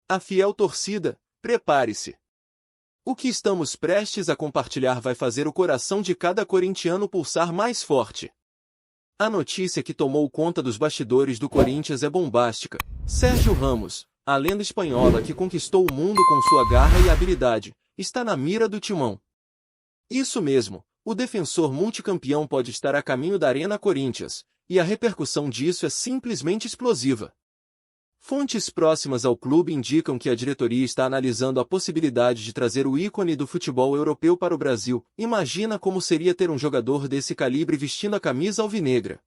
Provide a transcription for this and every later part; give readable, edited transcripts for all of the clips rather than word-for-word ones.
A fiel torcida, prepare-se. O que estamos prestes a compartilhar vai fazer o coração de cada corintiano pulsar mais forte. A notícia que tomou conta dos bastidores do Corinthians é bombástica. Sérgio Ramos, a lenda espanhola que conquistou o mundo com sua garra e habilidade, está na mira do timão. Isso mesmo, o defensor multicampeão pode estar a caminho da Arena Corinthians, e a repercussão disso é simplesmente explosiva. Fontes próximas ao clube indicam que a diretoria está analisando a possibilidade de trazer o ícone do futebol europeu para o Brasil. Imagina como seria ter um jogador desse calibre vestindo a camisa alvinegra.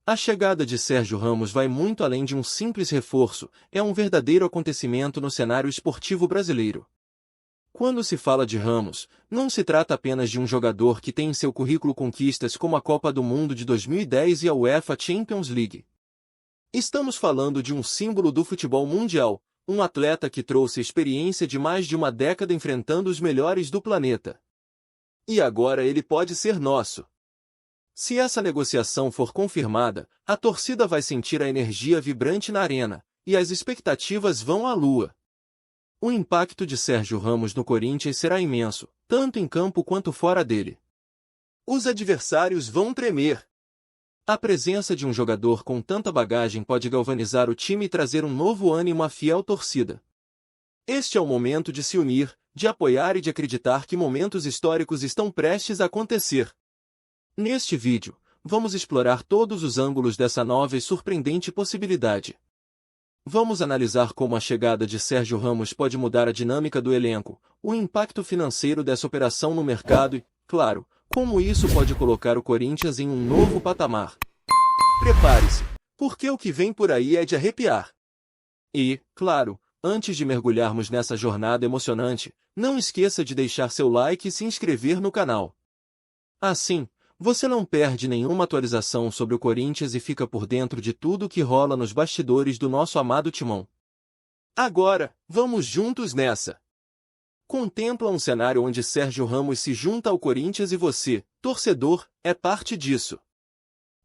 A chegada de Sérgio Ramos vai muito além de um simples reforço, é um verdadeiro acontecimento no cenário esportivo brasileiro. Quando se fala de Ramos, não se trata apenas de um jogador que tem em seu currículo conquistas como a Copa do Mundo de 2010 e a UEFA Champions League. Estamos falando de um símbolo do futebol mundial, um atleta que trouxe experiência de mais de uma década enfrentando os melhores do planeta. E agora ele pode ser nosso. Se essa negociação for confirmada, a torcida vai sentir a energia vibrante na arena, e as expectativas vão à lua. O impacto de Sérgio Ramos no Corinthians será imenso, tanto em campo quanto fora dele. Os adversários vão tremer. A presença de um jogador com tanta bagagem pode galvanizar o time e trazer um novo ânimo à fiel torcida. Este é o momento de se unir, de apoiar e de acreditar que momentos históricos estão prestes a acontecer. Neste vídeo, vamos explorar todos os ângulos dessa nova e surpreendente possibilidade. Vamos analisar como a chegada de Sérgio Ramos pode mudar a dinâmica do elenco, o impacto financeiro dessa operação no mercado e, claro, como isso pode colocar o Corinthians em um novo patamar. Prepare-se, porque o que vem por aí é de arrepiar. E, claro, antes de mergulharmos nessa jornada emocionante, não esqueça de deixar seu like e se inscrever no canal. Assim, você não perde nenhuma atualização sobre o Corinthians e fica por dentro de tudo o que rola nos bastidores do nosso amado timão. Agora, vamos juntos nessa! Contempla um cenário onde Sérgio Ramos se junta ao Corinthians e você, torcedor, é parte disso.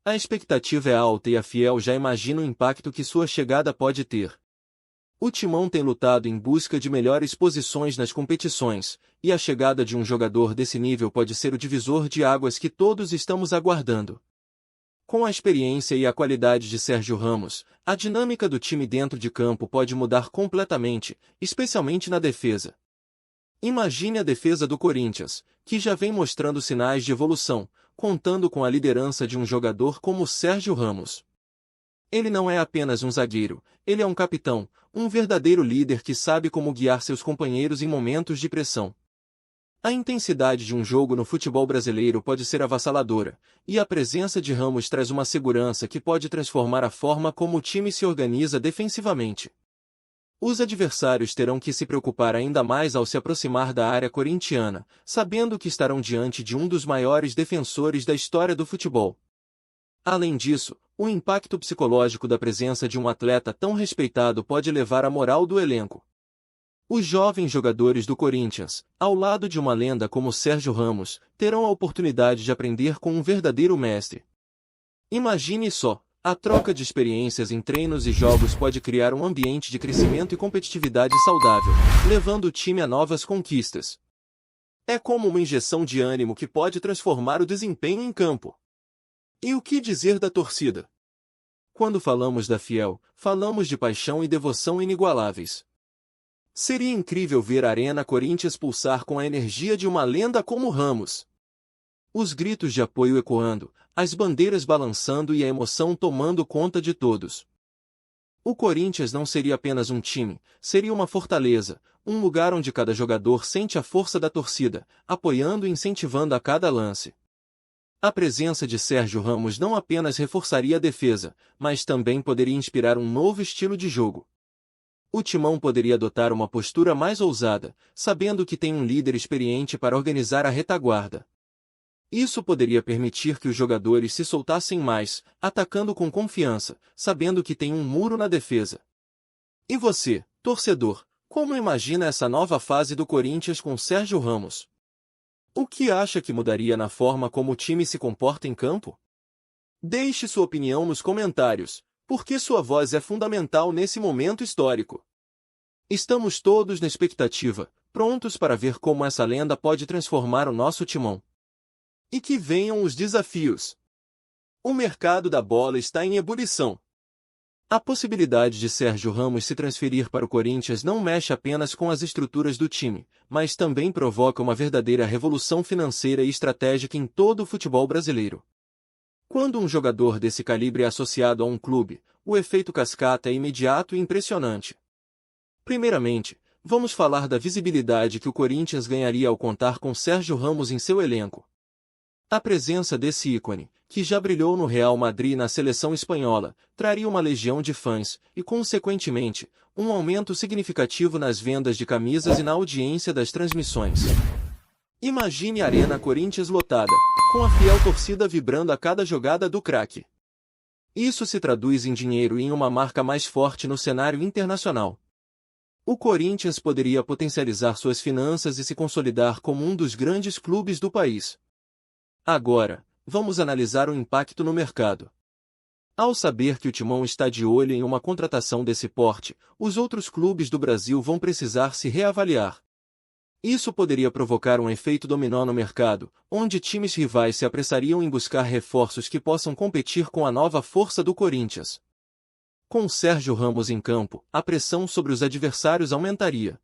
A expectativa é alta e a Fiel já imagina o impacto que sua chegada pode ter. O timão tem lutado em busca de melhores posições nas competições, e a chegada de um jogador desse nível pode ser o divisor de águas que todos estamos aguardando. Com a experiência e a qualidade de Sérgio Ramos, a dinâmica do time dentro de campo pode mudar completamente, especialmente na defesa. Imagine a defesa do Corinthians, que já vem mostrando sinais de evolução, contando com a liderança de um jogador como Sérgio Ramos. Ele não é apenas um zagueiro, ele é um capitão, um verdadeiro líder que sabe como guiar seus companheiros em momentos de pressão. A intensidade de um jogo no futebol brasileiro pode ser avassaladora, e a presença de Ramos traz uma segurança que pode transformar a forma como o time se organiza defensivamente. Os adversários terão que se preocupar ainda mais ao se aproximar da área corintiana, sabendo que estarão diante de um dos maiores defensores da história do futebol. Além disso, o impacto psicológico da presença de um atleta tão respeitado pode elevar a moral do elenco. Os jovens jogadores do Corinthians, ao lado de uma lenda como Sérgio Ramos, terão a oportunidade de aprender com um verdadeiro mestre. Imagine só! A troca de experiências em treinos e jogos pode criar um ambiente de crescimento e competitividade saudável, levando o time a novas conquistas. É como uma injeção de ânimo que pode transformar o desempenho em campo. E o que dizer da torcida? Quando falamos da Fiel, falamos de paixão e devoção inigualáveis. Seria incrível ver a Arena Corinthians pulsar com a energia de uma lenda como Ramos. Os gritos de apoio ecoando, as bandeiras balançando e a emoção tomando conta de todos. O Corinthians não seria apenas um time, seria uma fortaleza, um lugar onde cada jogador sente a força da torcida, apoiando e incentivando a cada lance. A presença de Sérgio Ramos não apenas reforçaria a defesa, mas também poderia inspirar um novo estilo de jogo. O timão poderia adotar uma postura mais ousada, sabendo que tem um líder experiente para organizar a retaguarda. Isso poderia permitir que os jogadores se soltassem mais, atacando com confiança, sabendo que tem um muro na defesa. E você, torcedor, como imagina essa nova fase do Corinthians com Sérgio Ramos? O que acha que mudaria na forma como o time se comporta em campo? Deixe sua opinião nos comentários, porque sua voz é fundamental nesse momento histórico. Estamos todos na expectativa, prontos para ver como essa lenda pode transformar o nosso timão. E que venham os desafios. O mercado da bola está em ebulição. A possibilidade de Sérgio Ramos se transferir para o Corinthians não mexe apenas com as estruturas do time, mas também provoca uma verdadeira revolução financeira e estratégica em todo o futebol brasileiro. Quando um jogador desse calibre é associado a um clube, o efeito cascata é imediato e impressionante. Primeiramente, vamos falar da visibilidade que o Corinthians ganharia ao contar com Sérgio Ramos em seu elenco. A presença desse ícone, que já brilhou no Real Madrid e na seleção espanhola, traria uma legião de fãs e, consequentemente, um aumento significativo nas vendas de camisas e na audiência das transmissões. Imagine a Arena Corinthians lotada, com a fiel torcida vibrando a cada jogada do craque. Isso se traduz em dinheiro e em uma marca mais forte no cenário internacional. O Corinthians poderia potencializar suas finanças e se consolidar como um dos grandes clubes do país. Agora, vamos analisar o impacto no mercado. Ao saber que o Timão está de olho em uma contratação desse porte, os outros clubes do Brasil vão precisar se reavaliar. Isso poderia provocar um efeito dominó no mercado, onde times rivais se apressariam em buscar reforços que possam competir com a nova força do Corinthians. Com Sérgio Ramos em campo, a pressão sobre os adversários aumentaria.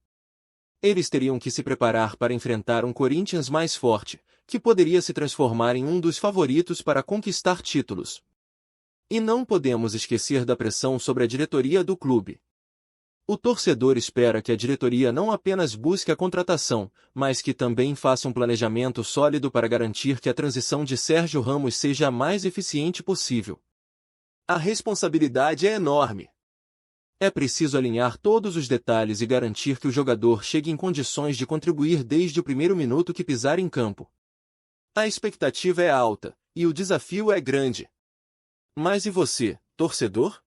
Eles teriam que se preparar para enfrentar um Corinthians mais forte, que poderia se transformar em um dos favoritos para conquistar títulos. E não podemos esquecer da pressão sobre a diretoria do clube. O torcedor espera que a diretoria não apenas busque a contratação, mas que também faça um planejamento sólido para garantir que a transição de Sérgio Ramos seja a mais eficiente possível. A responsabilidade é enorme. É preciso alinhar todos os detalhes e garantir que o jogador chegue em condições de contribuir desde o primeiro minuto que pisar em campo. A expectativa é alta, e o desafio é grande. Mas e você, torcedor?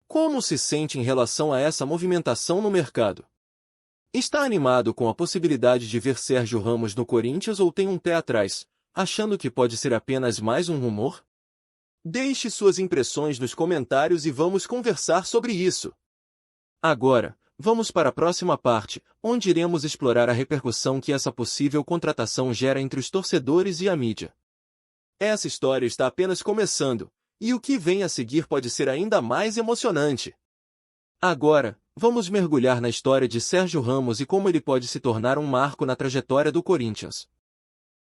Como se sente em relação a essa movimentação no mercado? Está animado com a possibilidade de ver Sérgio Ramos no Corinthians ou tem um pé atrás, achando que pode ser apenas mais um rumor? Deixe suas impressões nos comentários e vamos conversar sobre isso. Agora, vamos para a próxima parte, onde iremos explorar a repercussão que essa possível contratação gera entre os torcedores e a mídia. Essa história está apenas começando, e o que vem a seguir pode ser ainda mais emocionante. Agora, vamos mergulhar na história de Sérgio Ramos e como ele pode se tornar um marco na trajetória do Corinthians.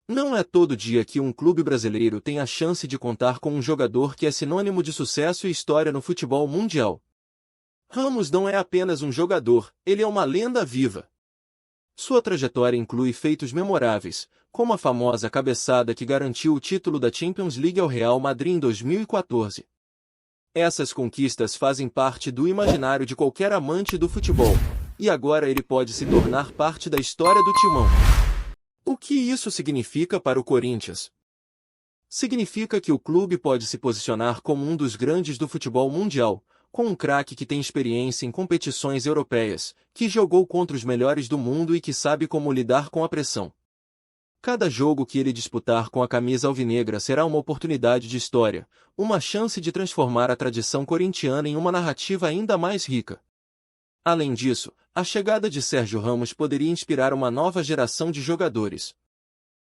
Não é todo dia que um clube brasileiro tem a chance de contar com um jogador que é sinônimo de sucesso e história no futebol mundial. Ramos não é apenas um jogador, ele é uma lenda viva. Sua trajetória inclui feitos memoráveis, como a famosa cabeçada que garantiu o título da Champions League ao Real Madrid em 2014. Essas conquistas fazem parte do imaginário de qualquer amante do futebol, e agora ele pode se tornar parte da história do Timão. O que isso significa para o Corinthians? Significa que o clube pode se posicionar como um dos grandes do futebol mundial, com um craque que tem experiência em competições europeias, que jogou contra os melhores do mundo e que sabe como lidar com a pressão. Cada jogo que ele disputar com a camisa alvinegra será uma oportunidade de história, uma chance de transformar a tradição corintiana em uma narrativa ainda mais rica. Além disso, a chegada de Sérgio Ramos poderia inspirar uma nova geração de jogadores.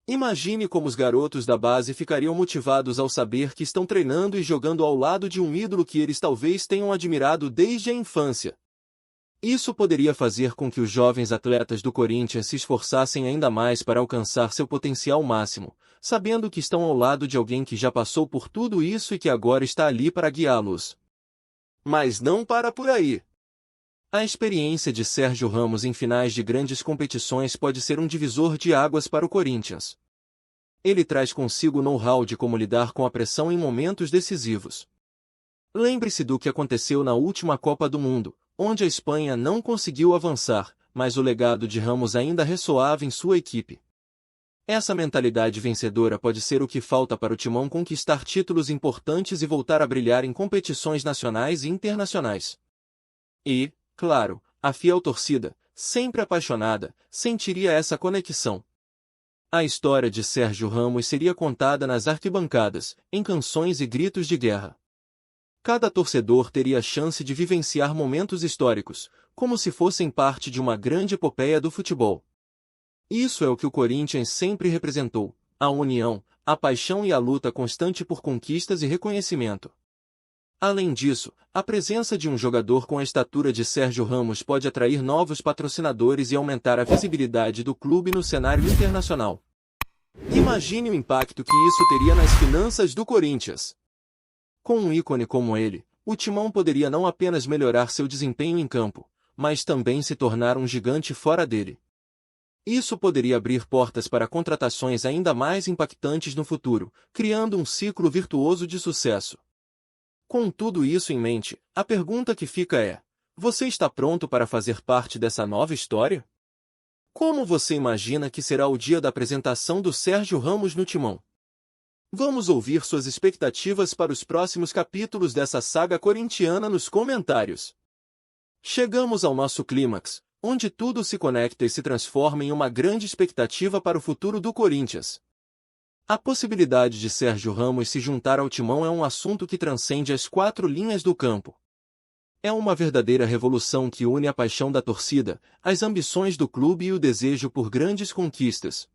Imagine como os garotos da base ficariam motivados ao saber que estão treinando e jogando ao lado de um ídolo que eles talvez tenham admirado desde a infância. Isso poderia fazer com que os jovens atletas do Corinthians se esforçassem ainda mais para alcançar seu potencial máximo, sabendo que estão ao lado de alguém que já passou por tudo isso e que agora está ali para guiá-los. Mas não para por aí. A experiência de Sérgio Ramos em finais de grandes competições pode ser um divisor de águas para o Corinthians. Ele traz consigo o know-how de como lidar com a pressão em momentos decisivos. Lembre-se do que aconteceu na última Copa do Mundo, onde a Espanha não conseguiu avançar, mas o legado de Ramos ainda ressoava em sua equipe. Essa mentalidade vencedora pode ser o que falta para o Timão conquistar títulos importantes e voltar a brilhar em competições nacionais e internacionais. E, claro, a fiel torcida, sempre apaixonada, sentiria essa conexão. A história de Sérgio Ramos seria contada nas arquibancadas, em canções e gritos de guerra. Cada torcedor teria a chance de vivenciar momentos históricos, como se fossem parte de uma grande epopeia do futebol. Isso é o que o Corinthians sempre representou: a união, a paixão e a luta constante por conquistas e reconhecimento. Além disso, a presença de um jogador com a estatura de Sérgio Ramos pode atrair novos patrocinadores e aumentar a visibilidade do clube no cenário internacional. Imagine o impacto que isso teria nas finanças do Corinthians. Com um ícone como ele, o Timão poderia não apenas melhorar seu desempenho em campo, mas também se tornar um gigante fora dele. Isso poderia abrir portas para contratações ainda mais impactantes no futuro, criando um ciclo virtuoso de sucesso. Com tudo isso em mente, a pergunta que fica é: você está pronto para fazer parte dessa nova história? Como você imagina que será o dia da apresentação do Sérgio Ramos no Timão? Vamos ouvir suas expectativas para os próximos capítulos dessa saga corintiana nos comentários. Chegamos ao nosso clímax, onde tudo se conecta e se transforma em uma grande expectativa para o futuro do Corinthians. A possibilidade de Sérgio Ramos se juntar ao Timão é um assunto que transcende as 4 linhas do campo. É uma verdadeira revolução que une a paixão da torcida, as ambições do clube e o desejo por grandes conquistas.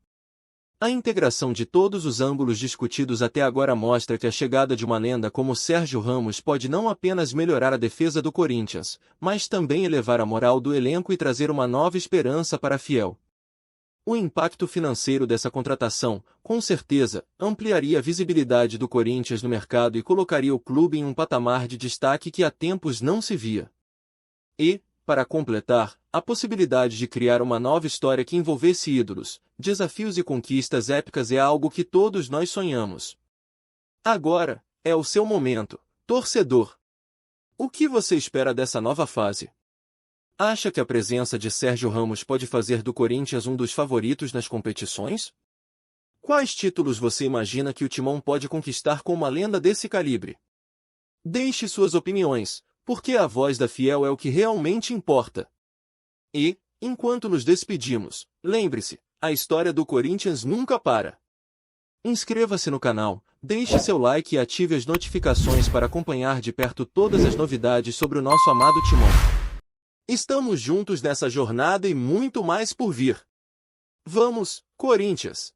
A integração de todos os ângulos discutidos até agora mostra que a chegada de uma lenda como Sérgio Ramos pode não apenas melhorar a defesa do Corinthians, mas também elevar a moral do elenco e trazer uma nova esperança para a fiel. O impacto financeiro dessa contratação, com certeza, ampliaria a visibilidade do Corinthians no mercado e colocaria o clube em um patamar de destaque que há tempos não se via. E, para completar, a possibilidade de criar uma nova história que envolvesse ídolos, desafios e conquistas épicas é algo que todos nós sonhamos. Agora, é o seu momento, torcedor. O que você espera dessa nova fase? Acha que a presença de Sérgio Ramos pode fazer do Corinthians um dos favoritos nas competições? Quais títulos você imagina que o Timão pode conquistar com uma lenda desse calibre? Deixe suas opiniões, porque a voz da fiel é o que realmente importa. E, enquanto nos despedimos, lembre-se, a história do Corinthians nunca para. Inscreva-se no canal, deixe seu like e ative as notificações para acompanhar de perto todas as novidades sobre o nosso amado Timão. Estamos juntos nessa jornada e muito mais por vir. Vamos, Corinthians!